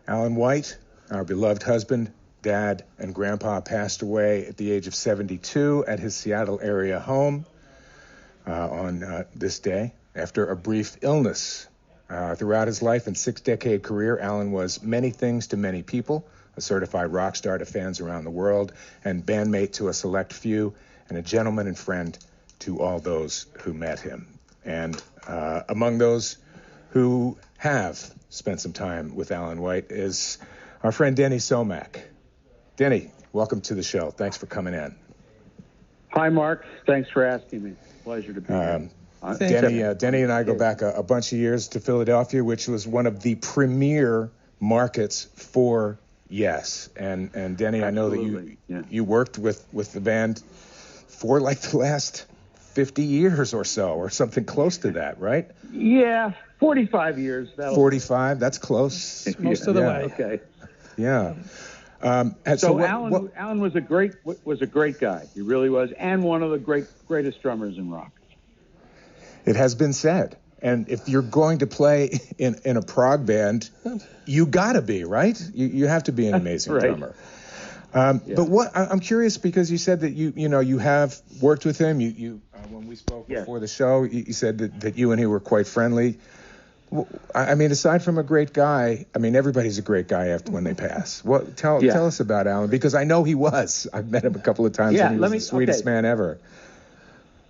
Alan White, our beloved husband, dad, and grandpa, passed away at the age of 72 at his Seattle area home on this day after a brief illness. Throughout his life and 6-decade career, Alan was many things to many people, a certified rock star to fans around the world, and bandmate to a select few, and a gentleman and friend to all those who met him. And among those who have spent some time with Alan White is our friend Denny Somack. Denny, welcome to the show. Thanks for coming in. Hi, Mark. Thanks for asking me. Pleasure to be here. Denny and I go back a bunch of years to Philadelphia, which was one of the premier markets for Yes. And Denny, Absolutely. I know that you worked with the band for like the last 50 years or so, or something close to that, right? Yeah, 45 years. 45, that's close. Most of the way. Okay. Yeah. Alan was a great guy. He really was, and one of the greatest drummers in rock. It has been said. And if you're going to play in a prog band, you gotta be, right? You have to be an amazing right. drummer. But I'm curious, because you said that you have worked with him. You when we spoke before the show, you said that you and he were quite friendly. I mean, aside from a great guy, I mean, everybody's a great guy when they pass. Tell us about Alan, because I know he was. I've met him a couple of times, and he was the sweetest man ever.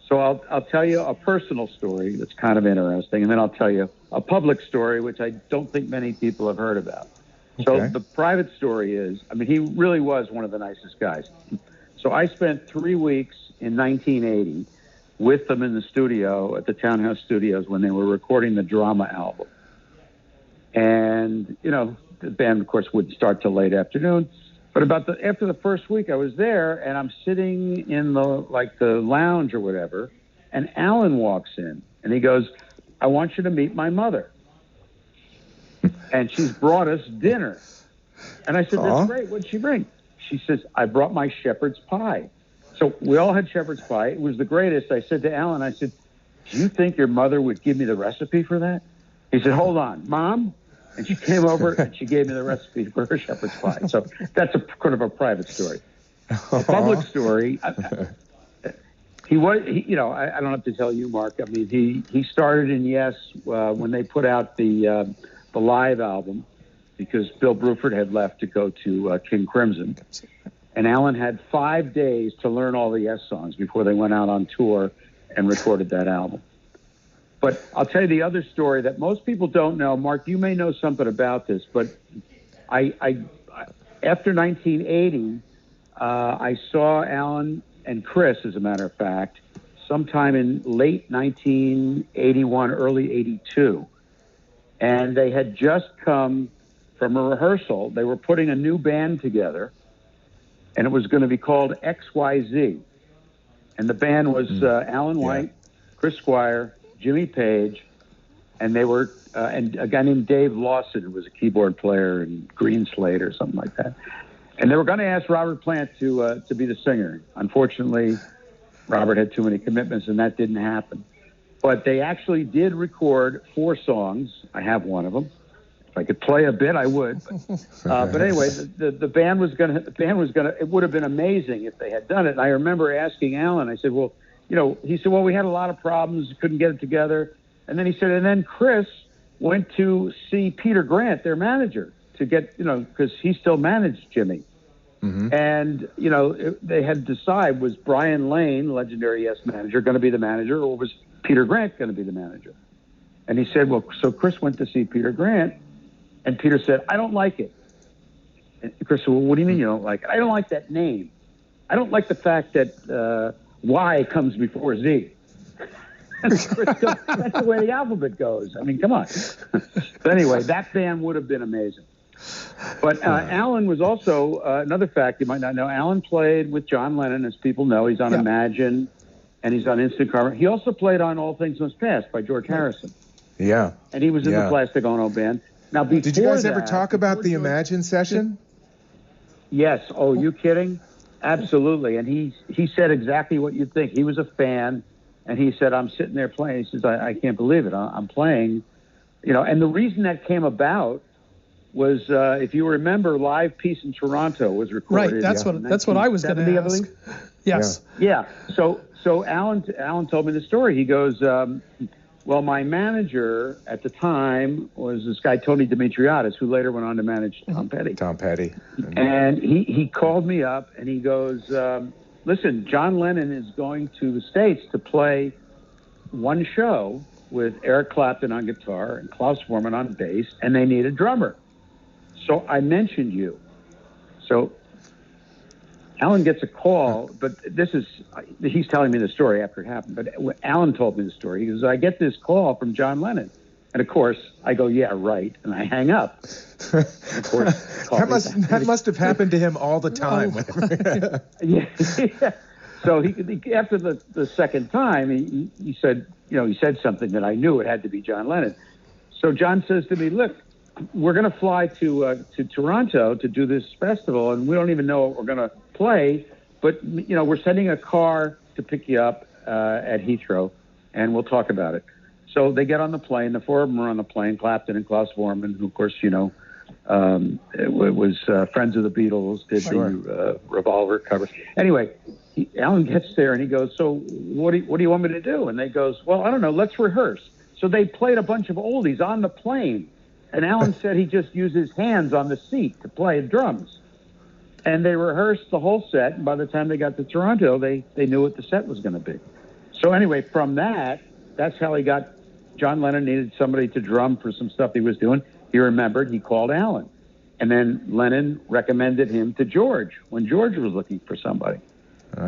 So I'll tell you a personal story that's kind of interesting, and then I'll tell you a public story, which I don't think many people have heard about. So the private story is, I mean, he really was one of the nicest guys. So I spent 3 weeks in 1980 with them in the studio at the Townhouse Studios when they were recording the Drama album. And, the band, of course, wouldn't start till late afternoon. But after the first week, I was there, and I'm sitting in the lounge or whatever, and Alan walks in, and he goes, "I want you to meet my mother. And she's brought us dinner." And I said, "That's great. What'd she bring?" She says, "I brought my shepherd's pie." So we all had shepherd's pie. It was the greatest. I said to Alan, I said, "Do you think your mother would give me the recipe for that?" He said, "Hold on, Mom." And she came over and she gave me the recipe for her shepherd's pie. So that's kind of a private story. A public story. I don't have to tell you, Mark. I mean, he started in Yes when they put out the live album, because Bill Bruford had left to go to King Crimson. And Alan had 5 days to learn all the Yes songs before they went out on tour and recorded that album. But I'll tell you the other story that most people don't know. Mark, you may know something about this, but I after 1980, I saw Alan and Chris, as a matter of fact, sometime in late 1981, early 82. And they had just come from a rehearsal. They were putting a new band together, and it was going to be called XYZ. And the band was Alan White, Chris Squire, Jimmy Page, and they were and a guy named Dave Lawson, who was a keyboard player in Green Slate or something like that. And they were going to ask Robert Plant to be the singer. Unfortunately, Robert had too many commitments, and that didn't happen. But they actually did record 4 songs. I have one of them. If I could play a bit, I would. But anyway, the band was going to. It would have been amazing if they had done it. And I remember asking Alan. I said, "Well." He said, "Well, we had a lot of problems, couldn't get it together." And then he said, and then Chris went to see Peter Grant, their manager, to get, because he still managed Jimmy. Mm-hmm. And, they had to decide, was Brian Lane, legendary Yes manager, going to be the manager, or was Peter Grant going to be the manager? And he said, so Chris went to see Peter Grant, and Peter said, "I don't like it." And Chris said, "Well, what do you mean you don't like it?" "I don't like that name. I don't like the fact that Y comes before Z." That's the way the alphabet goes. I mean, come on. But anyway, that band would have been amazing. But Alan was also, another fact you might not know, Alan played with John Lennon, as people know. He's on Imagine, and he's on Instant Karma. He also played on All Things Must Pass by George Harrison. Yeah. And he was in the Plastic Ono band. Now, did you guys ever talk about the Imagine session? Yes. Oh, you kidding? Absolutely. And he said exactly what you'd think. He was a fan, and he said, "I'm sitting there playing." He says, I can't believe it. I'm playing. And the reason that came about was, if you remember, Live Peace in Toronto was recorded. Right, that's what I was going to ask. Yes. Yeah. So Alan told me the story. He goes, well, my manager at the time was this guy Tony Dimitriadis, who later went on to manage Tom Petty. Tom Petty. And he called me up and he goes, listen, John Lennon is going to the States to play one show with Eric Clapton on guitar and Klaus Voormann on bass, and they need a drummer. So I mentioned you. So Alan gets a call, but he's telling me the story after it happened, but Alan told me the story. He goes, I get this call from John Lennon. And of course, I go, yeah, right. And I hang up. Of course, that must have happened to him all the time. Yeah. So after the second time, he said, he said something that I knew it had to be John Lennon. So John says to me, look, we're going to fly to Toronto to do this festival, and we don't even know what we're going to play, but we're sending a car to pick you up at Heathrow, and we'll talk about it. So they get on the plane. The four of them are on the plane, Clapton and Klaus Voormann, who, of course, was friends of the Beatles, did the Revolver cover. Anyway, Alan gets there, and he goes, so what do you want me to do? And they goes, well, I don't know, let's rehearse. So they played a bunch of oldies on the plane. And Alan said he just used his hands on the seat to play drums. And they rehearsed the whole set. And by the time they got to Toronto, they knew what the set was going to be. So anyway, from that's how he got. John Lennon needed somebody to drum for some stuff he was doing. He remembered, he called Alan. And then Lennon recommended him to George when George was looking for somebody.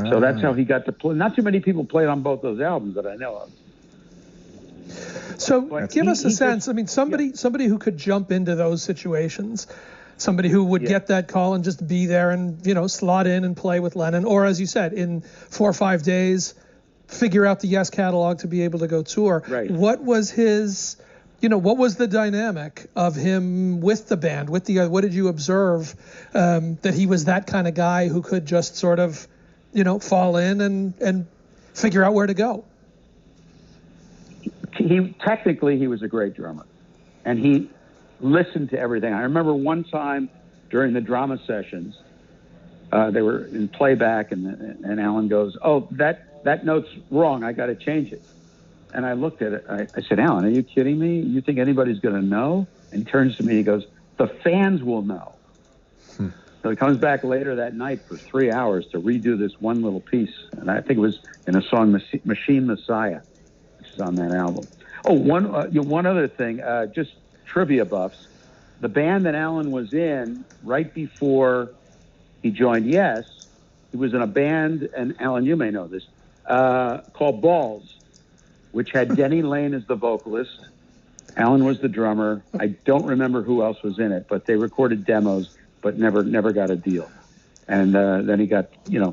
So that's how he got to play. Not too many people played on both those albums that I know of. So give us a sense. Somebody who could jump into those situations, somebody who would get that call and just be there and, slot in and play with Lennon, or as you said, in 4 or 5 days, figure out the Yes catalog to be able to go tour. Right. What was his, what was the dynamic of him with the band, what did you observe that he was that kind of guy who could just sort of, fall in and figure out where to go? He was a great drummer, and he listened to everything. I remember one time during the drama sessions, they were in playback, and Alan goes, "Oh, that note's wrong. I got to change it." And I looked at it. I said, "Alan, are you kidding me? You think anybody's going to know?" And he turns to me. He goes, "The fans will know." So he comes back later that night for 3 hours to redo this one little piece, and I think it was in a song, "Machine Messiah," which is on that album. Oh, one other thing, just trivia buffs. The band that Alan was in right before he joined Yes, he was in a band, and Alan, you may know this, called Balls, which had Denny Lane as the vocalist. Alan was the drummer. I don't remember who else was in it, but they recorded demos, but never got a deal. And then he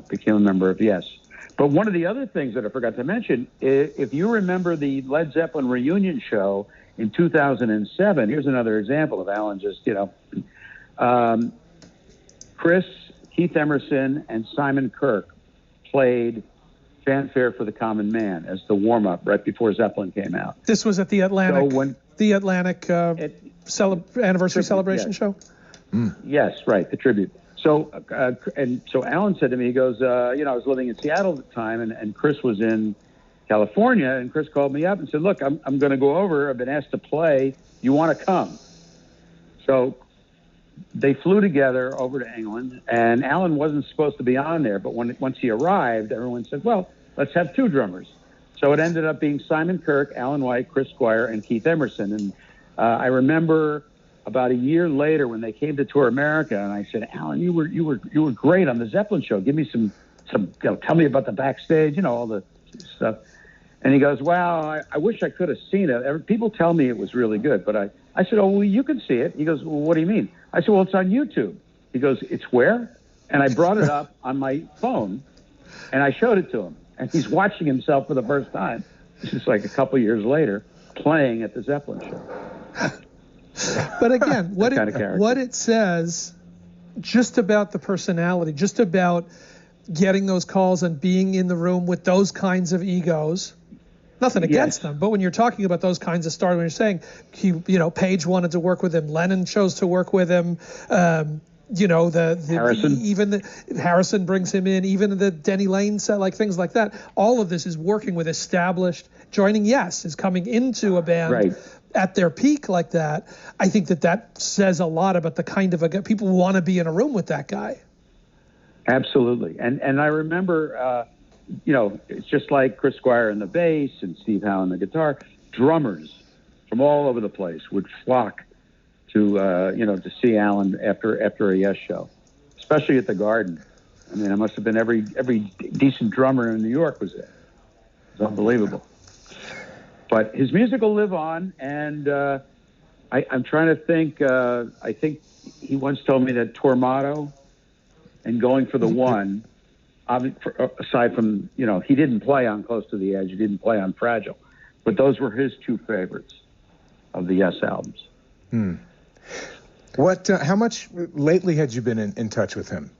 became a member of Yes. But one of the other things that I forgot to mention, if you remember the Led Zeppelin reunion show in 2007, here's another example of Alan just, Chris, Keith Emerson, and Simon Kirke played Fanfare for the Common Man as the warm-up right before Zeppelin came out. This was at the Atlantic, anniversary celebration show? Yes, right, the tribute. So Alan said to me, he goes, I was living in Seattle at the time, and Chris was in California, and Chris called me up and said, look, I'm going to go over. I've been asked to play. You want to come? So they flew together over to England, and Alan wasn't supposed to be on there, but once he arrived, everyone said, well, let's have two drummers. So it ended up being Simon Kirke, Alan White, Chris Squire, and Keith Emerson. And I remember about a year later when they came to tour America, and I said, Alan, you were great on the Zeppelin show. Give me some tell me about the backstage, all the stuff. And he goes, well, I wish I could have seen it. People tell me it was really good, but I said, oh, well, you can see it. He goes, well, what do you mean? I said, well, it's on YouTube. He goes, it's where? And I brought it up on my phone, and I showed it to him. And he's watching himself for the first time. This is like a couple years later, playing at the Zeppelin show. But again, what it says just about the personality, just about getting those calls and being in the room with those kinds of egos, Nothing against them, but when you're talking about those kinds of stars, when you're saying, Page wanted to work with him, Lennon chose to work with him, Harrison. Harrison brings him in, even the Denny Lane set, like things like that. All of this is working with established, joining Yes is coming into a band at their peak like that. I think that says a lot about the kind of a guy people want to be in a room with that guy. Absolutely, and I remember. It's just like Chris Squire on the bass and Steve Howe on the guitar. Drummers from all over the place would flock to see Alan after a Yes show, especially at the Garden. I mean, it must have been every decent drummer in New York was there. It's unbelievable. But his music will live on, and I'm trying to think. I think he once told me that Tormato and Going for the One. Aside from, he didn't play on Close to the Edge, he didn't play on Fragile, but those were his two favorites of the Yes albums. How much lately had you been in touch with him?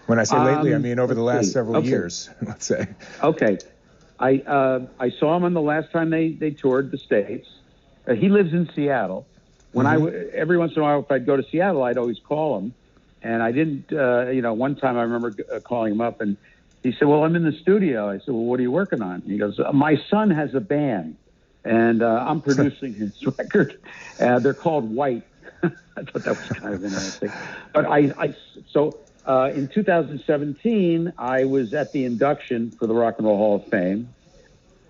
When I say lately, I mean over the last several years, let's say. Okay. I saw him on the last time they toured the States. He lives in Seattle. When every once in a while, if I'd go to Seattle, I'd always call him. And I didn't, one time I remember calling him up and he said, well, I'm in the studio. I said, well, what are you working on? And he goes, my son has a band and I'm producing his record. They're called White. I thought that was kind of interesting. But in 2017, I was at the induction for the Rock and Roll Hall of Fame.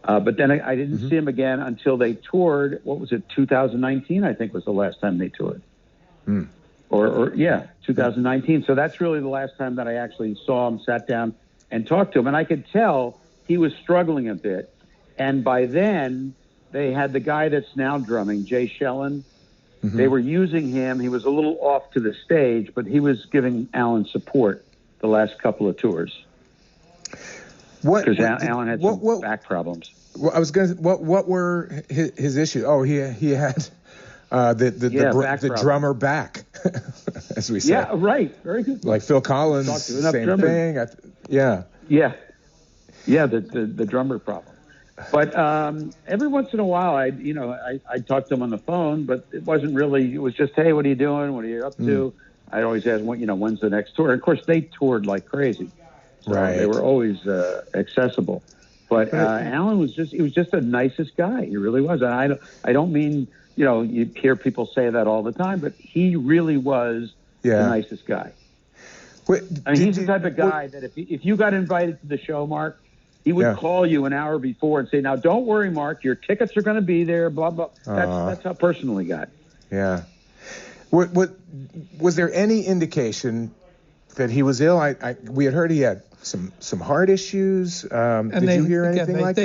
But then I didn't see him again until they toured. What was it? 2019, I think was the last time they toured. 2019. So that's really the last time that I actually saw him, sat down, and talked to him. And I could tell he was struggling a bit. And by then, they had the guy that's now drumming, Jay Shellen. They were using him. He was a little off to the stage, but he was giving Alan support the last couple of tours. Because Alan had some back problems. Well, I was going to. What were his issues? Oh, he had. The drummer back, as we say. Yeah, right. Very good. Like Phil Collins, same thing. The drummer problem. But every once in a while, I'd talk to him on the phone, but it wasn't really. It was just, hey, what are you doing? What are you up to? I'd always ask, when's the next tour? And of course, they toured like crazy. So they were always accessible. But Alan was just the nicest guy. He really was. And I don't mean. You hear people say that all the time, but he really was the nicest guy. He's the type of guy that if you got invited to the show, Mark, he would call you an hour before and say, now, don't worry, Mark, your tickets are going to be there, blah, blah. That's how personal he got. Yeah. Was there any indication that he was ill? We had heard he had some heart issues. Did you hear anything like that?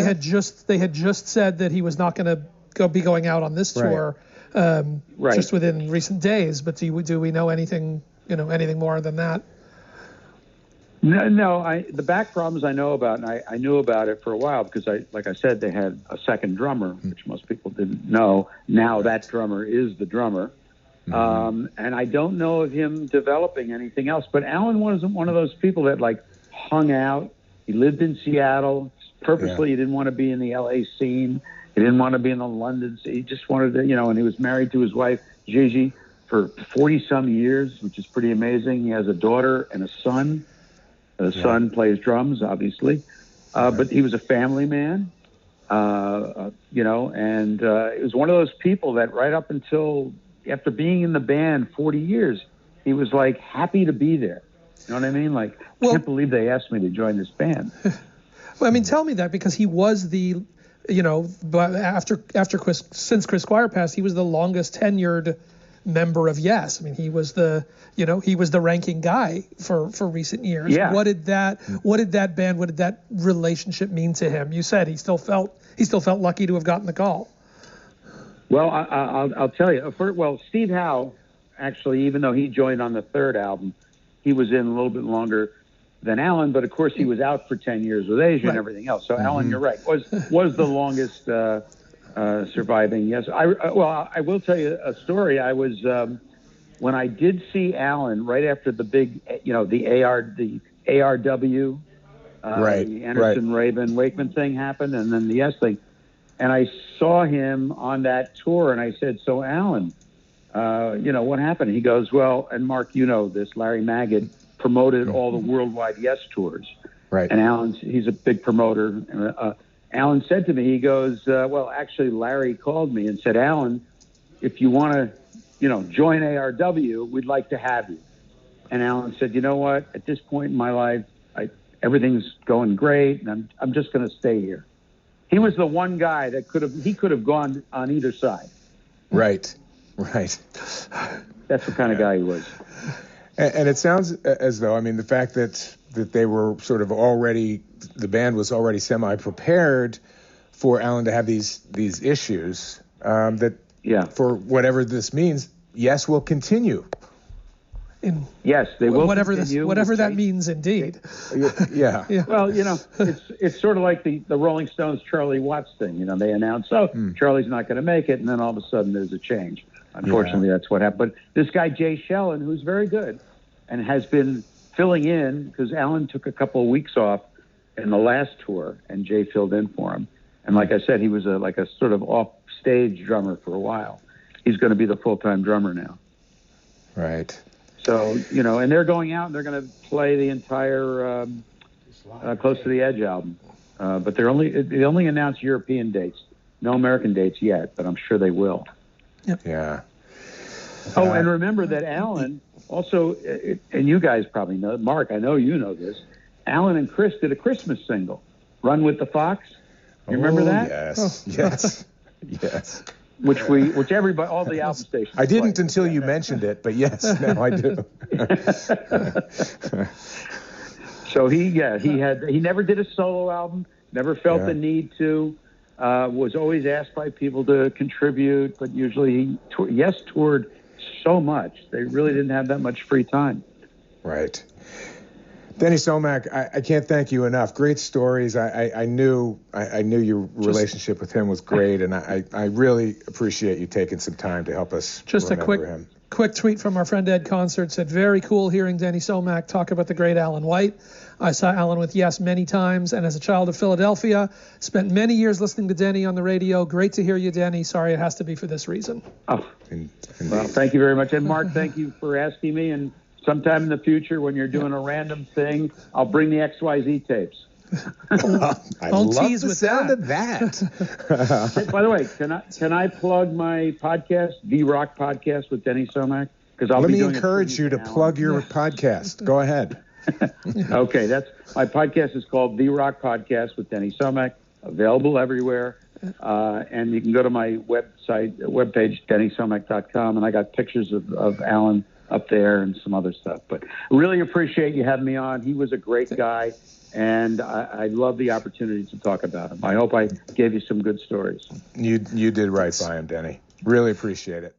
They had just said that he was not going to be going out on this tour just within recent days, but do we know anything more than that? No, the back problems I know about, and I knew about it for a while because like I said, they had a second drummer, which most people didn't know. Now that drummer is the drummer. And I don't know of him developing anything else, but Alan wasn't one of those people that hung out. He lived in Seattle purposely. He didn't want to be in the LA scene. He didn't want to be in the London. He just wanted to, and he was married to his wife, Gigi, for 40-some years, which is pretty amazing. He has a daughter and a son. The son plays drums, obviously. But he was a family man, and it was one of those people that right up until after being in the band 40 years, he was happy to be there. You know what I mean? I can't believe they asked me to join this band. Well, I mean, tell me that because he was the... but since Chris Squire passed, he was the longest tenured member of Yes. I mean, he was the ranking guy for recent years. Yeah. What did that relationship mean to him? You said he still felt lucky to have gotten the call. Well, I'll tell you. Steve Howe, actually, even though he joined on the third album, he was in a little bit longer than Alan, but of course he was out for 10 years with Asia and everything else. So Alan, you're right, was the longest surviving. Yes, I will tell you a story. I was when I did see Alan right after the big, the ARW The Anderson, Rabin, Wakeman thing happened, and then the Yes thing. And I saw him on that tour, and I said, so Alan, what happened? He goes, well, and Mark, you know this, Larry Magid promoted all the worldwide Yes tours. Right. And he's a big promoter. Alan said to me, he goes, well, actually, Larry called me and said, Alan, if you want to, join ARW, we'd like to have you. And Alan said, you know what? At this point in my life, everything's going great, and I'm just going to stay here. He was the one guy that could have gone on either side. Right. That's the kind of guy he was. And it sounds as though, the fact that they were sort of already, the band was already semi-prepared for Alan to have these issues, for whatever this means, Yes will continue. Yes, they will. Whatever that means, indeed. Yeah. Well, it's sort of like the Rolling Stones Charlie Watts thing. They announce, Charlie's not going to make it, and then all of a sudden there's a change. Unfortunately, that's what happened. But this guy Jay Shellen, who's very good, and has been filling in because Alan took a couple of weeks off in the last tour, and Jay filled in for him. And like I said, he was like a sort of off-stage drummer for a while. He's going to be the full-time drummer now. Right. So, and they're going out and they're going to play the entire Close to the Edge album. But they only announced European dates. No American dates yet, but I'm sure they will. Yep. Yeah. Oh, and remember that Alan also, and you guys probably know, Mark, I know you know this, Alan and Chris did a Christmas single, Run with the Fox. You remember that? Yes. Yes. Which everybody, all the album stations. I didn't until you mentioned it, but yes, now I do. So he never did a solo album, never felt the need to, was always asked by people to contribute, but usually he toured so much, they really didn't have that much free time. Right. Denny Somack, I can't thank you enough. Great stories. I knew your relationship with him was great, and I really appreciate you taking some time to help us remember him. Quick tweet from our friend Ed Concert said, very cool hearing Denny Somack talk about the great Alan White. I saw Alan with Yes many times, and as a child of Philadelphia, spent many years listening to Denny on the radio. Great to hear you, Denny. Sorry it has to be for this reason. Oh, well, thank you very much. And Mark, thank you for asking me, and sometime in the future, when you're doing a random thing, I'll bring the XYZ tapes. I love the sound of that. By the way, can I plug my podcast, The Rock Podcast with Denny Somack? Let me encourage you to plug your podcast. Go ahead. Okay, my podcast is called The Rock Podcast with Denny Somack, available everywhere. And you can go to my webpage, dennysomack.com, and I got pictures of Alan up there and some other stuff. But really appreciate you having me on. He was a great guy, and I love the opportunity to talk about him. I hope I gave you some good stories. You did right by him, Denny. Really appreciate it.